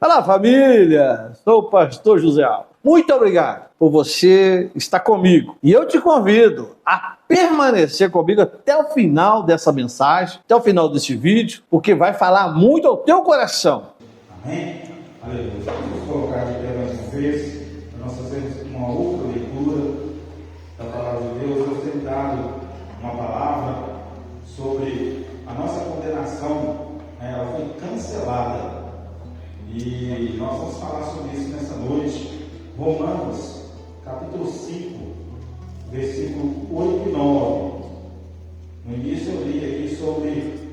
Olá, família! Sou o pastor José Alves. Muito obrigado por você estar comigo. E eu te convido a permanecer comigo até o final dessa mensagem, até o final desse vídeo, porque vai falar muito ao teu coração. Amém? Aleluia. Vamos colocar de pé mais uma vez, para nós fazermos uma outra leitura da palavra de Deus. Eu tenho dado uma palavra sobre a nossa condenação, ela foi cancelada. E nós vamos falar sobre isso nessa noite. Romanos, capítulo 5, versículo 8 e 9. No início eu li aqui sobre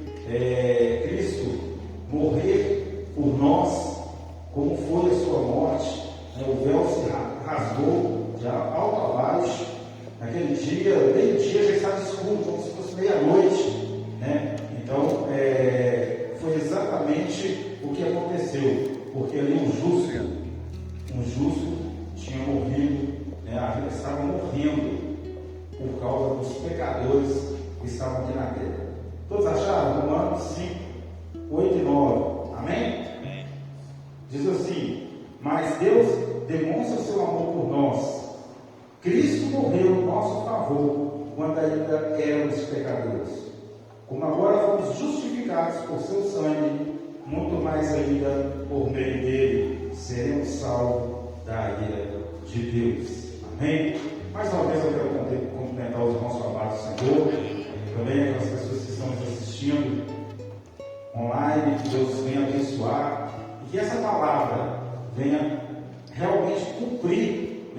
Cristo morrer por nós, como foi a sua morte. O véu se rasgou de alto a baixo. Naquele dia, meio-dia já estava escuro, como se fosse meia-noite, né? Então, foi exatamente o que aconteceu, porque ali um justo tinha morrido, estava morrendo por causa dos pecadores que estavam aqui na terra. Todos acharam? Romanos 5, 8 e 9. Amém? Diz assim: mas Deus demonstra o seu amor por nós. Cristo morreu em nosso favor quando ainda éramos pecadores. Como agora fomos justificados por seu sangue, muito mais ainda por meio dele seremos salvos da ira de Deus. Amém? Mais uma vez eu quero cumprimentar os irmãos amados do Senhor, também aquelas pessoas que estão nos assistindo online, que Deus venha abençoar e que essa palavra venha realmente cumprir,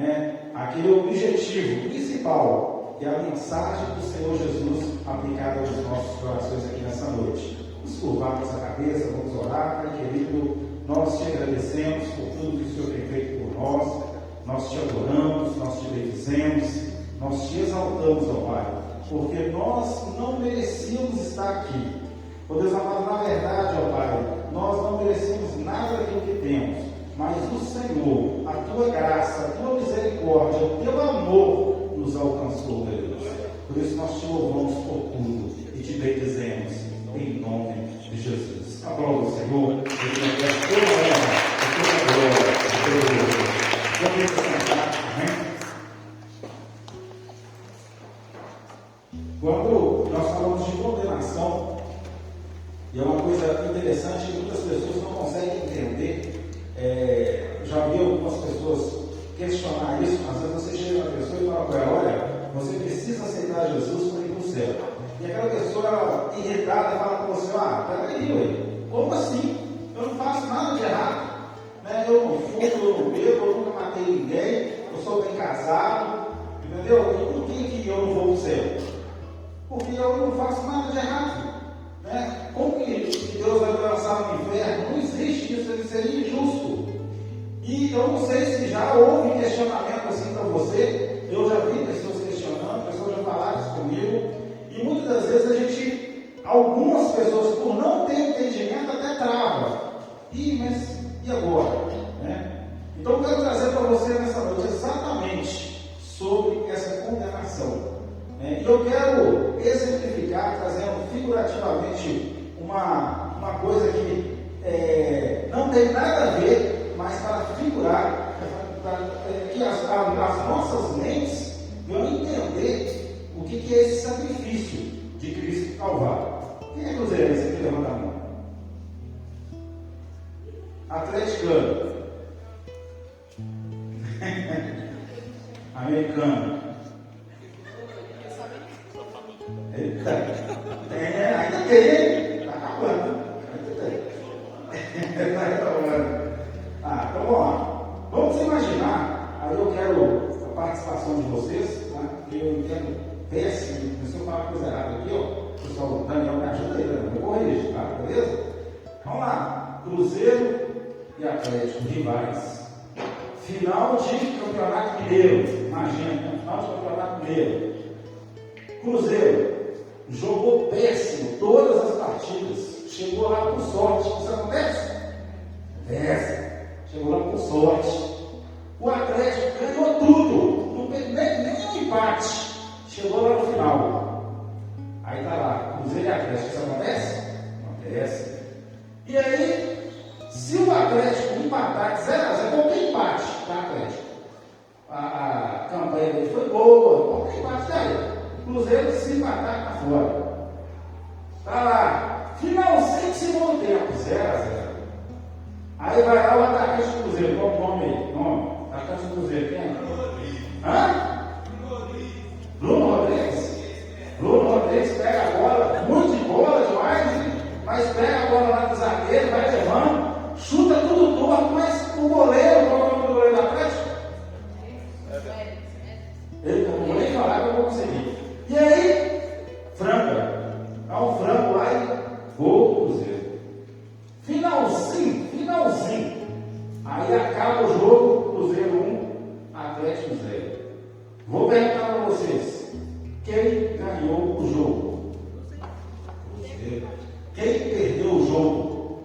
aquele objetivo principal, que é a mensagem do Senhor Jesus aplicada aos nossos corações aqui nessa noite. Vamos curvar nossa cabeça, vamos orar. Pai querido, nós te agradecemos por tudo que o Senhor tem feito por nós te adoramos, nós te bendizemos, nós te exaltamos, ó Pai, porque nós não merecíamos estar aqui. Ó Deus amado, na verdade, ó Pai, nós não merecemos nada daquilo que temos, mas o Senhor, a tua graça, a tua misericórdia, o teu amor nos alcançou, meu Deus. Por isso nós te louvamos por tudo e te bendizemos em nome de Jesus. Aplauda o Senhor, Ele merece toda a honra, toda a glória, toda a glória. Vamos sentar, amém? Quando nós falamos de condenação, e é uma coisa interessante que muitas pessoas não conseguem entender. Já vi algumas pessoas questionar isso. Às vezes você chega na pessoa e fala para ela: olha, você precisa aceitar Jesus para ir para o céu. E aquela pessoa irritada fala para você: peraí, ué, como assim? Eu não faço nada de errado, eu não fumo, eu não bebo, eu nunca matei ninguém, eu sou bem casado, entendeu? E por que eu não vou para o céu? Porque eu não faço nada de errado. Como que Deus vai me lançar no inferno? Não existe isso, ele seria injusto. E eu não sei se já houve questionamento assim para você. Eu já vi pessoas questionando, pessoas já falaram isso comigo. E muitas das vezes algumas pessoas, por não ter entendimento, até travam. Mas e agora? Então eu quero trazer para você nessa noite exatamente sobre essa condenação. E eu quero exemplificar, trazendo figurativamente uma coisa que não tem nada a ver, mas para figurar, que as nossas mentes vão entender o que é esse sacrifício de Cristo Calvário. Quem é cruzeirense aqui? Levanta a mão. Atleticano. Americano. Ainda tem, está acabando. Está acabando. Então vamos lá. Vamos imaginar, aí eu quero a participação de vocês, porque eu entendo péssimo, se eu falar coisa errada aqui, o pessoal Daniel me ajuda aí, eu vou corrigir, beleza? Vamos lá. Cruzeiro e Atlético, rivais. Final de Campeonato Mineiro. Imagina, final de Campeonato Mineiro. Cruzeiro jogou péssimo todas as partidas, chegou lá com sorte. Isso acontece? Acontece. Chegou lá com sorte. O Atlético ganhou tudo, não teve nem um empate. Chegou lá no final. Aí está lá, Cruzeiro e Atlético. Isso acontece? Acontece. E aí, se o Atlético empatar 0-0, qualquer empate, tá, Atlético? A campanha dele foi boa, qualquer empate daí. Cruzeiro, se empatar, tá fora. Tá lá, finalzinho de segundo tempo, 0-0. Aí vai lá o atacante do Cruzeiro, qual o nome aí? Atacante do Cruzeiro, quem é? Hã? Bruno Rodrigues. Bruno Rodrigues pega a bola, muito de bola demais, mas pega a bola lá do zagueiro, vai levando, chuta tudo torto, mas o goleiro, qual é o nome do goleiro do Atlético? Ele não vou nem falar que eu vou conseguir. E aí, franca. Dá um frango lá e gol do Cruzeiro. Finalzinho. Aí acaba o jogo, Cruzeiro 1, Atlético 0. Vou perguntar para vocês, quem ganhou o jogo? Cruzeiro. Quem perdeu o jogo?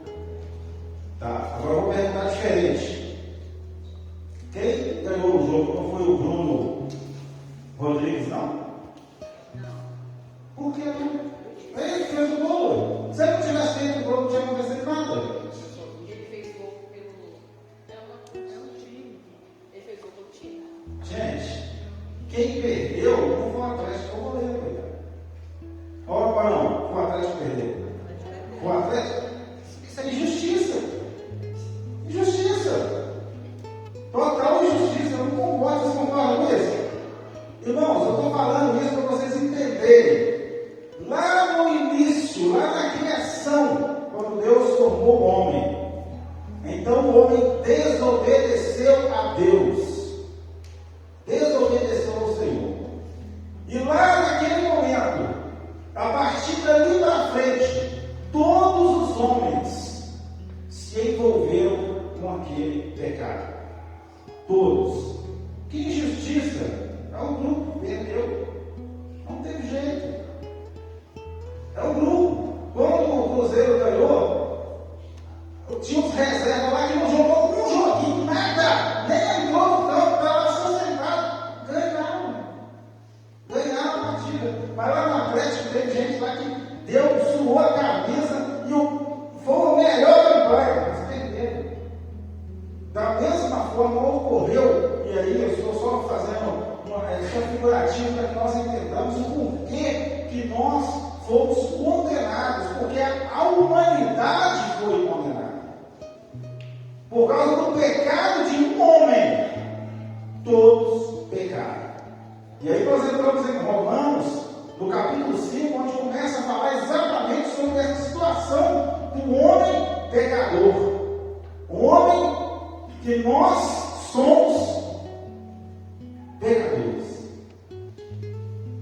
Tá, agora eu vou perguntar diferente. Quem ganhou o jogo? Não foi o Bruno Rodrigues, não? Por que não? Ele fez o gol. Se ele não tivesse feito o gol, não tinha acontecido nada. Ele fez gol pelo. É um time. Ele fez gol pelo time. Gente, quem perdeu não foi o Atlético, foi o goleiro. Olha para não, o Atlético perdeu. O Atlético, isso é injustiça. Injustiça. Total injustiça. Eu não concordo, vocês concordam com isso? Irmãos, eu estou falando isso para vocês entenderem. Lá no início, lá na criação, quando Deus formou o homem, então o homem desobedeceu a Deus, desobedeceu ao Senhor. E lá naquele momento, a partir dali para frente, todos os homens se envolveram com aquele pecado. Todos. Que injustiça! É o grupo que perdeu. Não teve jeito. É o grupo. Quando o Cruzeiro ganhou, tinha uns reservas lá que não jogou um joguinho, nada. Nem entrou no campo, estava só sentado. Ganharam a partida. Mas lá no Atlético teve gente lá que suou a camisa e foi o melhor campanha. Mas perderam. Da mesma forma ocorreu, e aí eu estou só fazendo uma figurativa para que nós entendamos o porquê que nós fomos condenados, porque a humanidade foi condenada. Por causa do pecado de um homem, todos pecaram. E aí nós entramos em Romanos, no capítulo 5, onde começa a falar exatamente sobre essa situação do homem pecador. O homem que nós somos pecadores.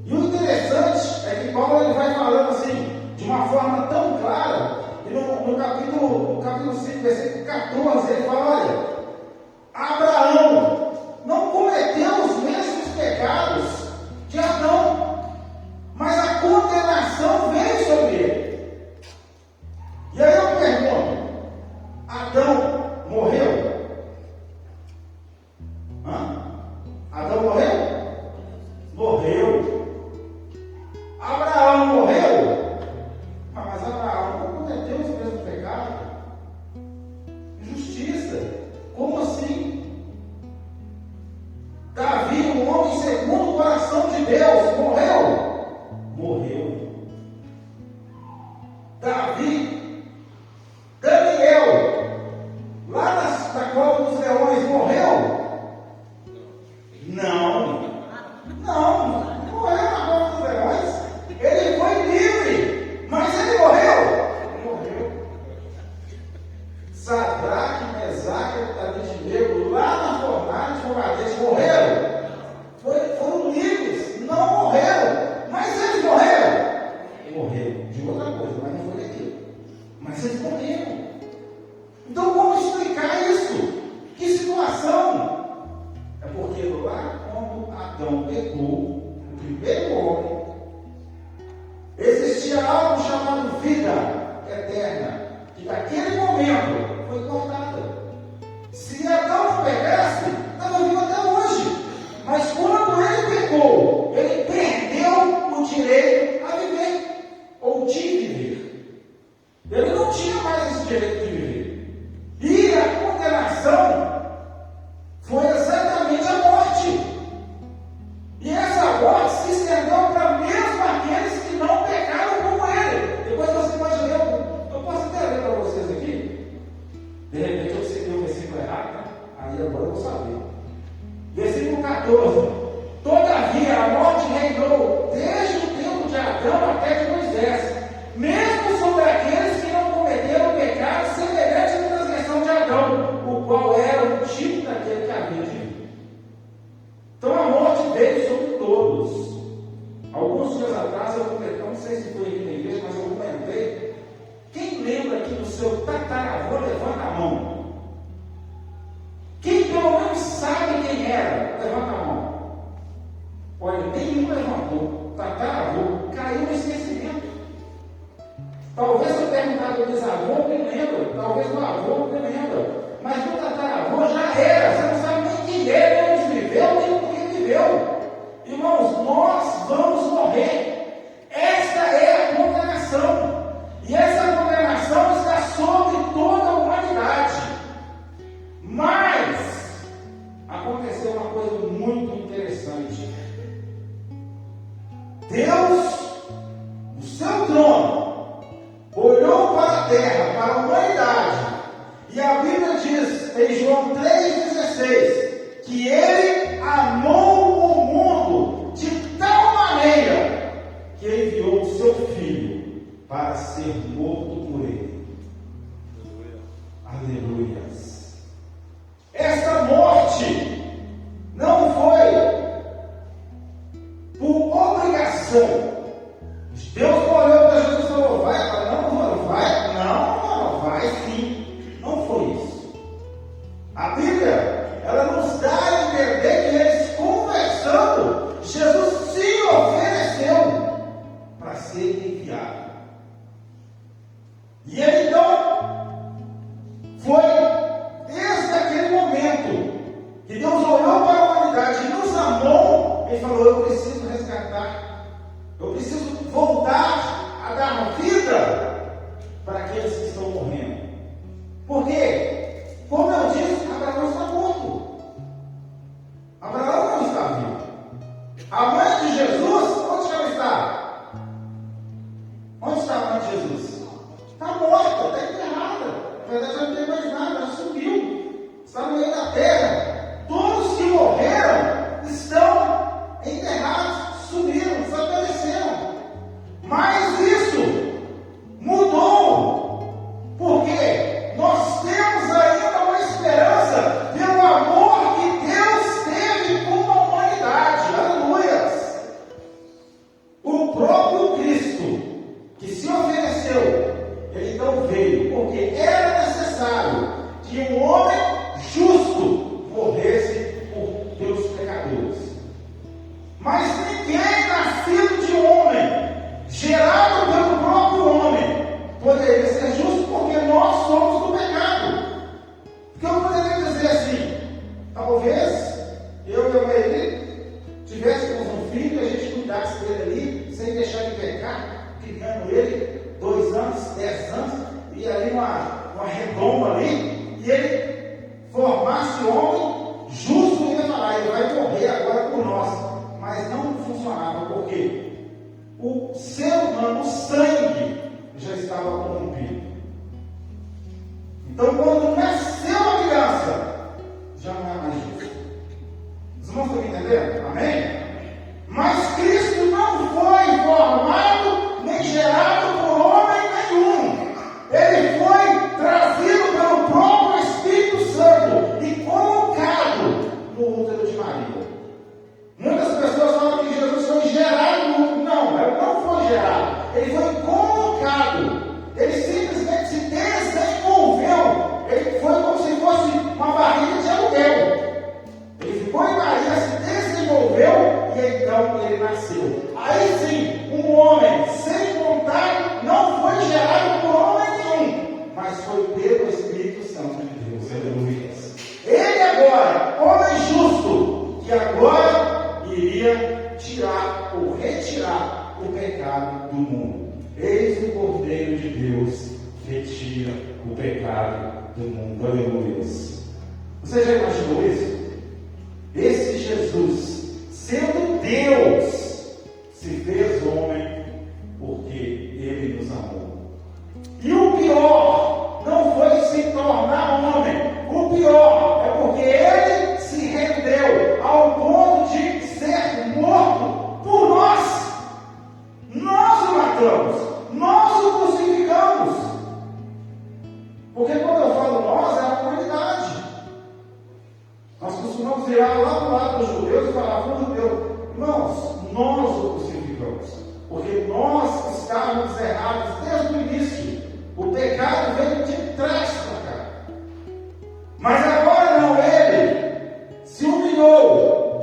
E o interessante é que Paulo ele vai falando assim, de uma forma tão clara, e no capítulo 5, versículo 14, ele fala, olha, Abraão não cometeu os mesmos pecados de Adão, mas a condenação veio sobre ele. E aí eu pergunto, Adão morreu? Adão morreu? Morreu. Abraão morreu? Mas Abraão não cometeu os mesmos pecados. Injustiça. Como assim? Davi, um homem segundo o coração de Deus, morreu? Morreu. Davi, Daniel, lá na cova dos leões, morreu? Não morreu na cova dos leões. Ele foi livre, mas ele morreu? Morreu. Sadraque, Mesaque e Abednego, lá na fornalha de fogareiro, morreram? Foram livres, não morreram, mas eles morreram? Morreram de outra coisa, mas não foi daquilo. Mas eles morreram. Então como explicar isso? Que situação? É porque lá quando Adão pecou, o primeiro homem, existia algo chamado vida eterna, que naquele momento foi cortada. estou errado, né? Aí agora eu vou saber. Versículo 14. Todavia a morte reinou desde o tempo de Adão até de Moisés, mesmo sobre aqueles que não cometeram o pecado semelhante à transgressão de Adão, o qual era o tipo daquele que havia de vir. Então a morte veio sobre todos. Alguns dias atrás eu comentei, não sei se foi aqui na igreja, mas eu comentei. Quem lembra aqui do seu tataravô, levanta a mão. Quem pelo menos sabe quem era, levanta a mão. Olha, nenhum levantou. Tataravô caiu no esquecimento. Talvez eu perguntar do bisavô, quem lembra? Talvez do avô, quem lembra? Mas do tataravô já era. Você não sabe nem quem é, nem onde viveu, nem por que viveu. Irmãos, nós vamos morrer. Esta é a condenação. E essa condenação está sobre toda a humanidade. Mas aconteceu uma coisa muito interessante. Deus, no seu trono, olhou para a terra, para a humanidade. E a Bíblia diz em João 3,16 que Ele amou o mundo de tal maneira que enviou o seu Filho para ser morto por Ele. Aleluias. Essa morte não foi por obrigação. Deus olhou para Jesus e falou: vai? Não, vai? Não, vai sim. Não foi isso. A Bíblia, ela nos dá a entender que eles conversando, Jesus se ofereceu para ser enviado. E ele então foi desde aquele momento que Deus olhou para a humanidade e nos amou. Ele falou: eu preciso resgatar, eu preciso voltar a dar vida para aqueles que estão morrendo. Por quê? Como eu disse, Abraão está morto. Abraão não está vivo. A mãe de Jesus, onde ela está? Onde está a mãe de Jesus? Está morta, está enterrada. Na verdade, ela não tem mais nada, ela sumiu. Está no meio da terra. Todos que morreram estão enterrados, sumiram, desapareceram. Mas isso mudou. Por quê? Nós temos ainda uma esperança pelo amor que Deus teve com a humanidade. Aleluias! O próprio Cristo que se ofereceu, ele então veio, porque era necessário que um homem justo morresse pelos pecadores. Mas ninguém nascido de homem, gerado pelo próprio homem, poderia ser justo, porque nós somos do pecado. Porque eu poderia dizer assim: talvez eu e a Maria tivéssemos um filho e a gente cuidasse dele ali, sem deixar ele pecar, criando ele 2 anos, 10 anos, e ali uma redoma ali, e ele formasse homem justo e ia falar: ele vai morrer agora por nós. Mas não funcionava, porque o ser humano, o sangue, já estava corrompido. Então, quando nasceu a criança, já não é mais justo. Os irmãos estão me entendendo? Amém? Mas Cristo não foi formado nem gerado por homem nenhum. Ele foi trazido pelo próprio Espírito Santo e colocado no útero de Maria. Muitas pessoas falam que Jesus foi gerado no útero. Não, ele não foi gerado. Ele foi colocado. Ele simplesmente se desenvolveu. Ele foi como se fosse uma barriga de aluguel. Ele ficou em Maria, se desenvolveu e então ele nasceu. Aí sim, um homem sem vontade não foi gerado por homem nenhum, mas foi pelo Espírito Santo de Deus. Aleluia. Ele agora, homem justo, que agora iria tirar ou retirar o pecado do mundo. Eis o Cordeiro de Deus que tira o pecado do mundo. Aleluia. Você já imaginou isso? Esse Jesus, sendo Deus, se fez homem porque Ele nos amou. E o pior não foi se tornar homem. O pior virar lá para o lado dos judeus e falar para os judeus: irmãos, nós o crucificamos, porque nós estávamos errados desde o início. O pecado veio de trás para cá. Mas agora não, ele se humilhou.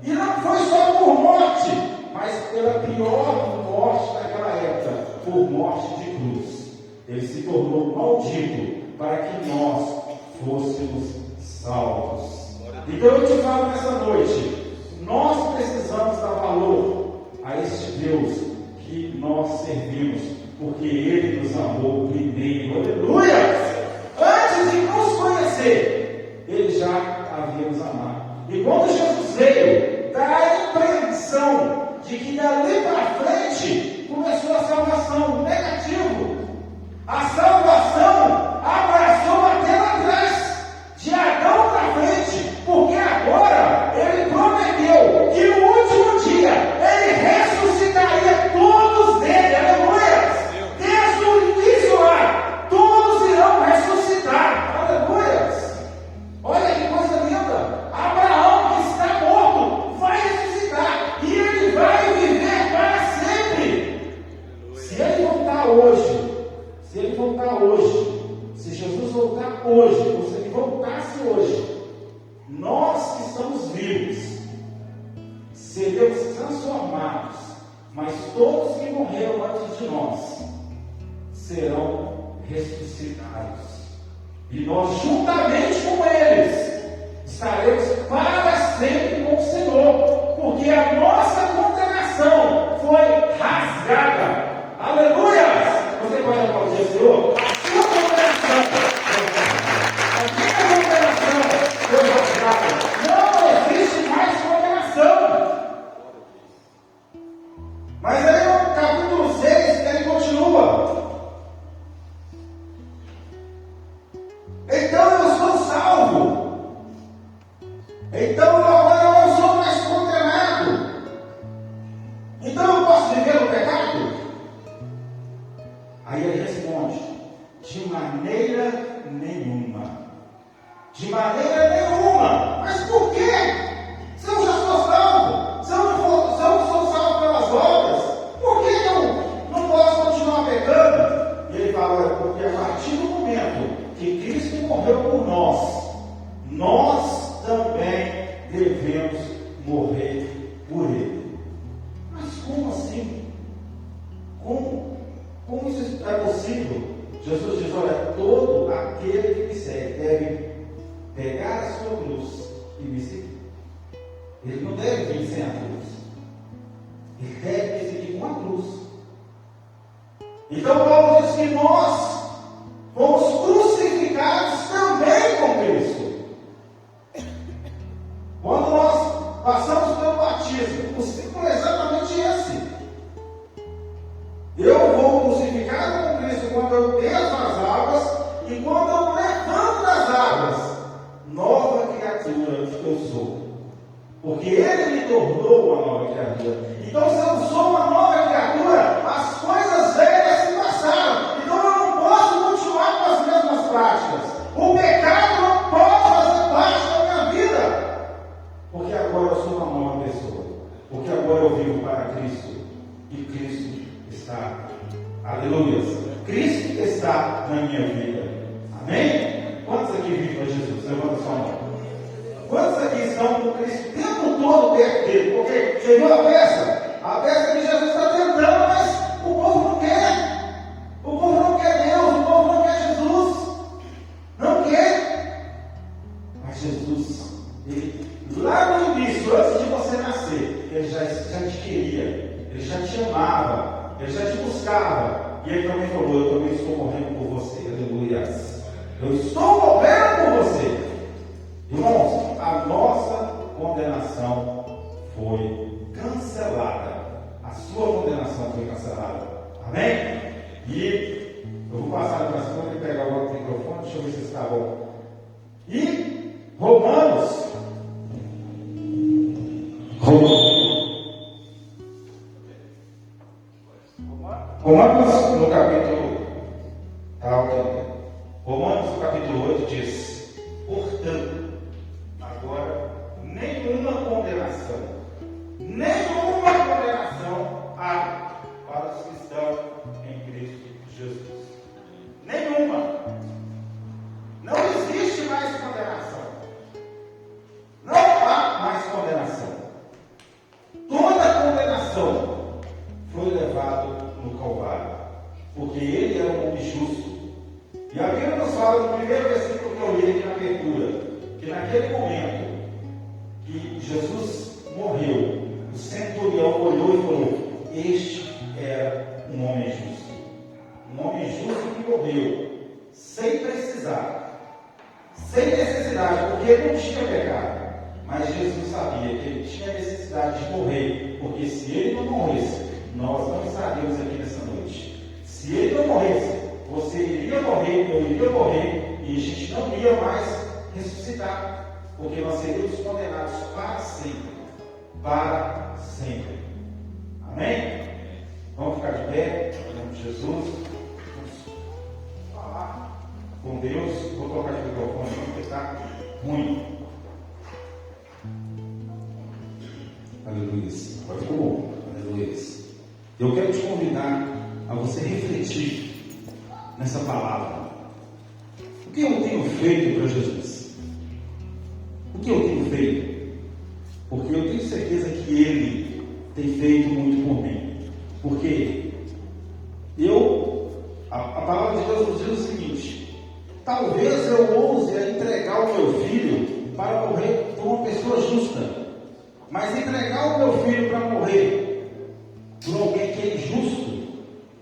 E não foi só por morte, mas pela pior morte daquela época, por morte de cruz. Ele se tornou maldito para que nós fôssemos salvos. Então eu te falo nessa noite, nós precisamos dar valor a este Deus que nós servimos, porque Ele nos amou primeiro. Aleluia! Antes de nos conhecer, Ele já havia nos amado. E quando Jesus veio, dá a impressão de que dali para frente começou a salvação. Negativo. A salvação abraçou até lá atrás, de Adão para frente, porque agora Ele prometeu que no último dia Ele ressuscitaria todos dele. Aleluia! Desde o início lá, todos irão ressuscitar. Aleluia! Olha que coisa linda! Abraão, que está morto, vai ressuscitar e ele vai viver para sempre. Se ele voltar hoje, se Jesus voltar hoje, ou se ele voltasse hoje, nós que estamos vivos seremos transformados, mas todos que morreram antes de nós serão ressuscitados. E nós, juntamente com eles, estaremos para sempre com o Senhor, porque a nossa condenação foi rasgada. Aleluia! Você pode aplaudir o Senhor? A sua condenação foi rasgada. Não existe mais condenação. Mas aí no capítulo 6 ele continua. Então eu sou salvo. Então agora eu não sou mais condenado. Então eu posso viver no pecado? Aí ele responde: de maneira nenhuma. De maneira nenhuma. Mas por quê? Se eu já sou salvo, se eu não sou salvo pelas obras, por que eu não posso continuar pecando? E ele fala: olha, porque a partir do momento que Cristo morreu por nós, nós também devemos morrer por Ele. Mas como assim? Como isso é possível? Jesus diz: olha, todo aquele que me segue deve pegar a sua cruz e me seguir. Ele não deve vir sem a cruz. Ele deve me seguir com a cruz. Então Paulo diz que nós fomos crucificados também com Cristo. Quando nós passamos pelo batismo, o símbolo é exatamente esse. Eu vou crucificado com Cristo quando eu desço as águas, e quando eu levanto das águas, nova criatura eu sou. Porque Ele me tornou uma nova criatura. Então, se eu sou uma nova criatura, as coisas velhas se passaram. Então eu não posso continuar com as mesmas práticas. O pecado não pode fazer parte da minha vida. Porque agora eu sou uma nova pessoa. Porque agora eu vivo para Cristo. E Cristo está. Aleluia. Cristo está na minha vida. Amém? Quantos aqui vivem para Jesus? Levanta sua mão. Quantos aqui estão com Cristo o tempo todo perto dele? Porque chegou a peça. A peça que Jesus está tentando, mas o povo não quer. O povo não quer Deus, o povo não quer Jesus. Não quer. Mas Jesus, ele, lá no início, antes de você nascer, ele já te queria, ele já te amava, ele já te buscava. E ele também falou: eu também estou morrendo por você. Aleluia. Eu estou morrendo por você. Irmãos, a nossa condenação foi cancelada. A sua condenação foi cancelada. Amém? E eu vou passar para cima e pegar o outro microfone. Deixa eu ver se está bom. E Romanos no capítulo Romanos no capítulo 8 diz: portanto, agora nem primeiro versículo que eu li aqui na abertura, que naquele momento que Jesus morreu, o centurião olhou e falou: este era um homem justo. Um homem justo que morreu sem precisar, sem necessidade, porque ele não tinha pecado. Mas Jesus sabia que ele tinha necessidade de morrer, porque se ele não morresse, nós não estaríamos aqui nessa noite. Se ele não morresse, você iria morrer, eu iria morrer, e a gente não ia mais ressuscitar, porque nós seríamos condenados para sempre. Para sempre. Amém? Vamos ficar de pé, em nome de Jesus. Vamos falar com Deus. Vou colocar o microfone aqui, porque está ruim. Aleluia. Agora ficou bom. Aleluia. Eu quero te convidar a você refletir nessa palavra. O que eu tenho feito para Jesus? O que eu tenho feito? Porque eu tenho certeza que Ele tem feito muito por mim. Porque a palavra de Deus nos diz o seguinte: talvez eu ouse entregar o meu filho para morrer por uma pessoa justa. Mas entregar o meu filho para morrer por alguém que é injusto,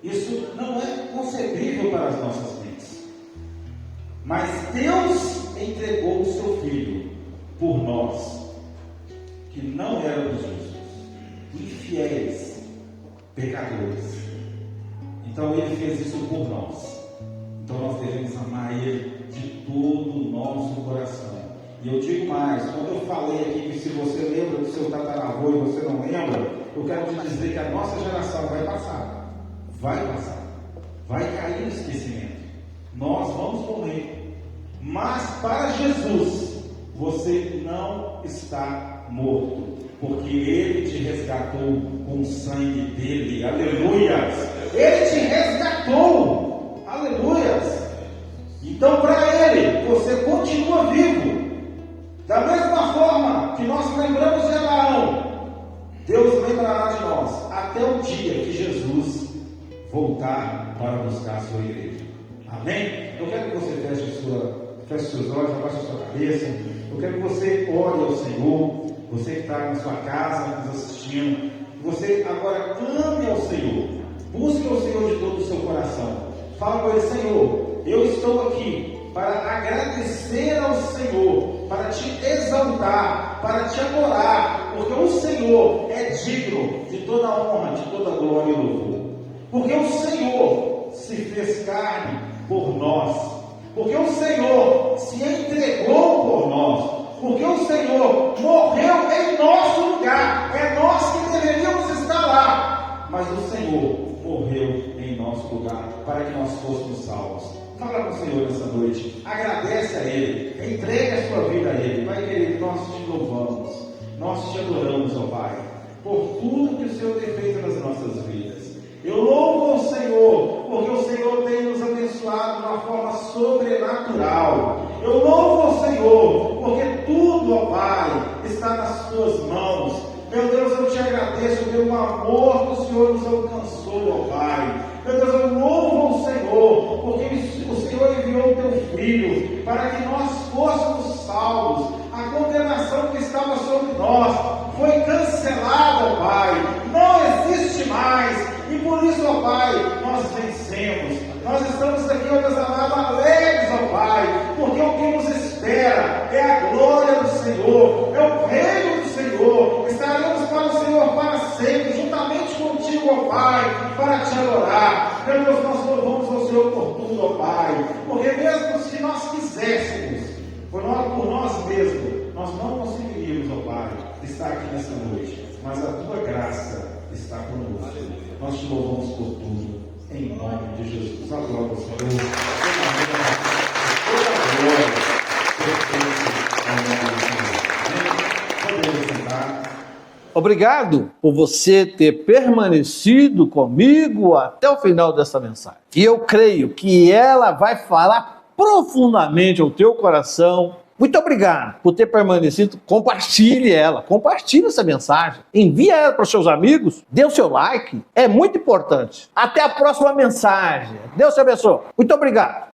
isso não é concebível para as nossas mentes. Mas Deus entregou o seu filho por nós, que não éramos justos, infiéis, pecadores. Então Ele fez isso por nós. Então nós devemos amar Ele de todo o nosso coração. E eu digo mais, quando eu falei aqui que se você lembra do seu tataravô e você não lembra, eu quero te dizer que a nossa geração vai passar, vai cair no esquecimento. Nós vamos morrer. Mas para Jesus, você não está morto, porque Ele te resgatou com o sangue dele. Aleluia! Ele te resgatou. Aleluia! Então para Ele, você continua vivo. Da mesma forma que nós lembramos de Abraão, Deus lembrará de nós até o dia que Jesus voltar para buscar a sua igreja. Amém? Eu quero que você feche seus olhos, abaixe a sua cabeça. Eu quero que você ore ao Senhor. Você que está na sua casa nos assistindo, que você agora clame ao Senhor. Busque o Senhor de todo o seu coração. Fala com Ele: Senhor, eu estou aqui para agradecer ao Senhor, para te exaltar, para te adorar, porque o Senhor é digno de toda honra, de toda glória e louvor. Porque o Senhor se fez carne por nós, porque o Senhor se entregou por nós, porque o Senhor morreu em nosso lugar. É nós que deveríamos estar lá, mas o Senhor morreu em nosso lugar para que nós fôssemos salvos. Fala com o Senhor nessa noite, agradece a Ele, entrega a sua vida a Ele. Pai querido, nós te louvamos, nós te adoramos, ó Pai, por tudo que o Senhor tem feito nas nossas vidas. Eu louvo ao Senhor, porque o Senhor tem nos abençoado de uma forma sobrenatural. Eu louvo ao Senhor, porque tudo, ó Pai, está nas tuas mãos. Meu Deus, eu te agradeço pelo amor que o Senhor nos alcançou, ó Pai. Meu Deus, eu louvo ao Senhor, porque o Senhor enviou o teu Filho para que nós fôssemos salvos. A condenação que estava sobre nós foi cancelada, ó Pai. Não existe mais. E por isso, ó Pai, nós vencemos. Nós estamos aqui, ó Deus amado, alegres, ó Pai, porque o que nos espera é a glória do Senhor, é o reino do Senhor. Estaremos para o Senhor para sempre, juntamente contigo, ó Pai, para te adorar. Meu Deus, nós louvamos ao Senhor por tudo, ó Pai, porque mesmo se nós quiséssemos, por nós mesmos, nós não conseguiríamos, ó Pai, estar aqui nessa noite, mas a tua graça está conosco. Nós te louvamos por tudo, em nome de Jesus. A glória ao Senhor. Toda a glória pertence ao nome do Senhor. Podemos sentar. Obrigado por você ter permanecido comigo até o final dessa mensagem. E eu creio que ela vai falar profundamente ao teu coração. Muito obrigado por ter permanecido. Compartilhe essa mensagem. Envie ela para os seus amigos. Dê o seu like. É muito importante. Até a próxima mensagem. Deus te abençoe. Muito obrigado.